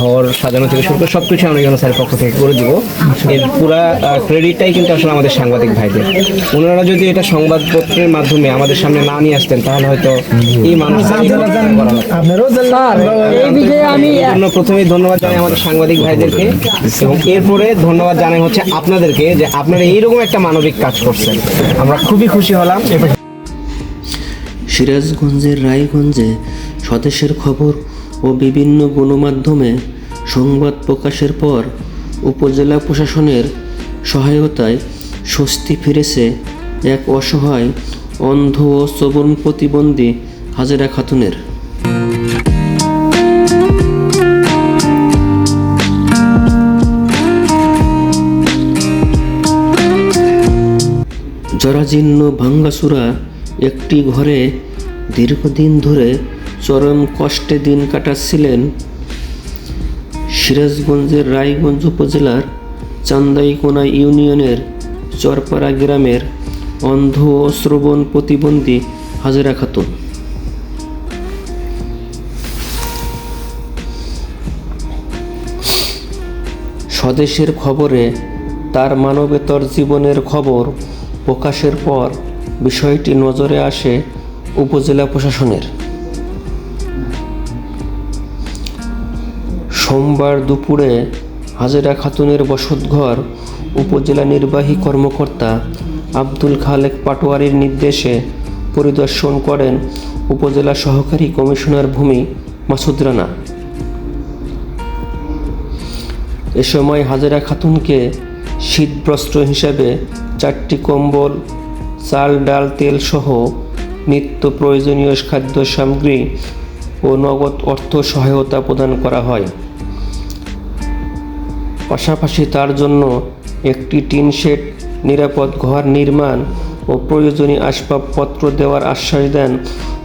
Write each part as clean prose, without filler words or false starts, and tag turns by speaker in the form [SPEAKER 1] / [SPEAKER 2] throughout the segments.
[SPEAKER 1] ঘর সাজানো থেকে শুরু করে সবকিছু আমরা ইউনো স্যারের পক্ষ থেকে করে দিব। এর পুরা ক্রেডিটটাই কিন্তু আসলে আমাদের সাংবাদিক ভাইদের। ওনারা যদি এটা সংবাদপত্রের মাধ্যমে আমাদের সামনে না নিয়ে আসতেন তাহলে হয়তো এই মানুষ প্রথমেই ধন্যবাদ জানাই আমাদের সাংবাদিক ভাইদেরকে, এবং এরপরে ধন্যবাদ জানাই হচ্ছে আপনাদেরকে যে আপনারা এইরকম একটা মানবিক কাজ করছেন। আমরা খুবই খুশি হলাম।
[SPEAKER 2] সিরাজগঞ্জের রায়গঞ্জে স্বদেশের খবর ও বিভিন্ন গণমাধ্যমে সংবাদ প্রকাশের পর উপজেলা প্রশাসনের সহায়তায় স্বস্তি ফিরেছে এক অসহায় অন্ধ ও শ্রবণ প্রতিবন্ধী হাজেরা খাতুনের। জরাজীর্ণ ভাঙ্গাচুরা একটি ঘরে দীর্ঘদিন ধরে চরম কষ্টে দিন কাটাচ্ছিলেন সিরাজগঞ্জের রায়গঞ্জ উপজেলার চান্দাইকোনা ইউনিয়নের চরপাড়া গ্রামের অন্ধ ও শ্রবণ প্রতিবন্ধী হাজেরা খাতুন। স্বদেশের খবরে তার মানবেতর জীবনের খবর প্রকাশের পর বিষয়টি নজরে আসে উপজেলা প্রশাসনের। সোমবার দুপুরে হাজেরা খাতুনের বসতঘর উপজেলা নির্বাহী কর্মকর্তা আব্দুল খালেক পাটোয়ারির নির্দেশে পরিদর্শন করেন উপজেলা সহকারী কমিশনার ভূমি মাসুদ রানা। এ সময় হাজেরা খাতুনকে শীতবস্ত্র হিসাবে 4টি কম্বল, চাল ডাল তেল সহ নিত্য প্রয়োজনীয় খাদ্য সামগ্রী ও নগদ অর্থ সহায়তা প্রদান করা হয়। পাশাপাশি তার জন্য একটি টিন শেড, নিরাপদ ঘর নির্মাণ ও প্রয়োজনীয় আসবাবপত্র দেওয়ার আশ্বাস দেন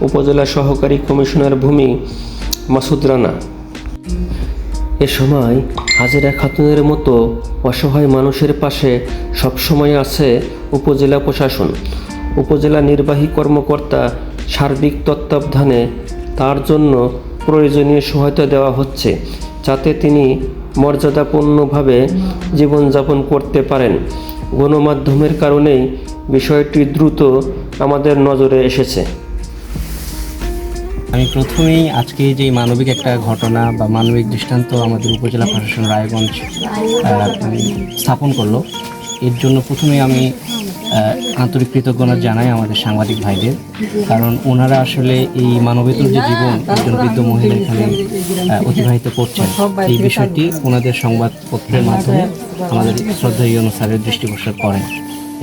[SPEAKER 2] উপজেলা সহকারী কমিশনার ভূমি মাসুদ রানা। এ সময় হাজেরা খাতুনের মতো অসহায় মানুষের পাশে সবসময় আছে উপজেলা প্রশাসন। উপজেলা নির্বাহী কর্মকর্তা সার্বিক তত্ত্বাবধানে তার জন্য প্রয়োজনীয় সহায়তা দেওয়া হচ্ছে, যাতে তিনি মর্যাদাপূর্ণভাবে জীবনযাপন করতে পারেন। গণমাধ্যমের কারণেই বিষয়টি দ্রুত আমাদের নজরে এসেছে।
[SPEAKER 1] আমি প্রথমেই আজকে যে মানবিক একটা ঘটনা বা মানবিক দৃষ্টান্ত আমাদের উপজেলা প্রশাসন রায়গঞ্জ স্থাপন করলো, এর জন্য প্রথমে আমি আন্তরিক কৃতজ্ঞতা জানাই আমাদের সাংবাদিক ভাইদের, কারণ ওনারা আসলে এই মানবেতর যে জীবন একজন বৃদ্ধ মহিলা এখানে অতিবাহিত করছেন, এই বিষয়টি ওনাদের সংবাদপত্রের মাধ্যমে আমাদের শ্রদ্ধেয় ইউনূস স্যারের দৃষ্টিগোচর করেন,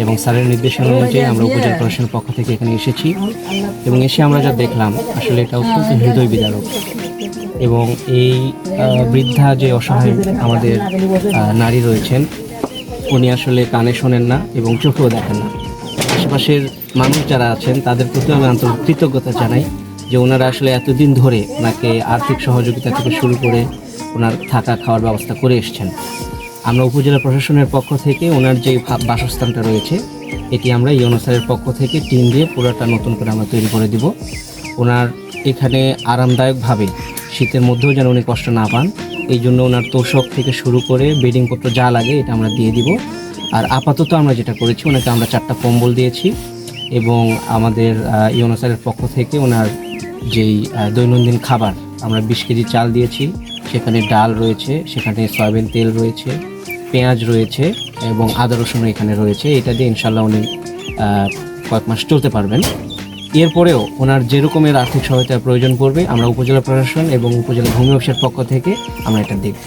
[SPEAKER 1] এবং স্যারের নির্দেশনা অনুযায়ী আমরা উপজেলা প্রশাসনের পক্ষ থেকে এখানে এসেছি। এবং এসে আমরা যা দেখলাম আসলে এটা অত্যন্ত হৃদয় বিদারক। এবং এই বৃদ্ধা যে অসহায় আমাদের নারী রয়েছেন, উনি আসলে কানে শোনেন না এবং চোখেও দেখেন না। আশেপাশের মানুষ যারা আছেন তাদের প্রতিও আমি আন্তরিক কৃতজ্ঞতা জানাই যে ওনারা আসলে এতদিন ধরে ওনাকে আর্থিক সহযোগিতা থেকে শুরু করে ওনার থাকা খাওয়ার ব্যবস্থা করে এসছেন। আমরা উপজেলা প্রশাসনের পক্ষ থেকে ওনার যে বাসস্থানটা রয়েছে, এটি আমরা ইউনূস স্যারের পক্ষ থেকে টিন দিয়ে পুরোটা নতুন করে আমরা তৈরি করে দিব। ওনার এখানে আরামদায়কভাবে শীতের মধ্যেও যেন উনি কষ্ট না পান, এই জন্য ওনার তোষক থেকে শুরু করে বেডিংপত্র যা লাগে এটা আমরা দিয়ে দিব। আর আপাতত আমরা যেটা করেছি, ওনাকে আমরা 4টা কম্বল দিয়েছি, এবং আমাদের ইউনূস স্যারের পক্ষ থেকে ওনার যেই দৈনন্দিন খাবার আমরা 20 কেজি চাল দিয়েছি, সেখানে ডাল রয়েছে, সেখানে সয়াবিন তেল রয়েছে, পেঁয়াজ রয়েছে এবং আদা রসুন এখানে রয়েছে। এটা দিয়ে ইনশাল্লাহ উনি কয়েক মাস চলতে পারবেন। এরপরেও ওনার যে রকমের আর্থিক সহায়তার প্রয়োজন পড়বে আমরা উপজেলা প্রশাসন এবং উপজেলা ভূমি অফিসের পক্ষ থেকে আমরা এটা দেখব।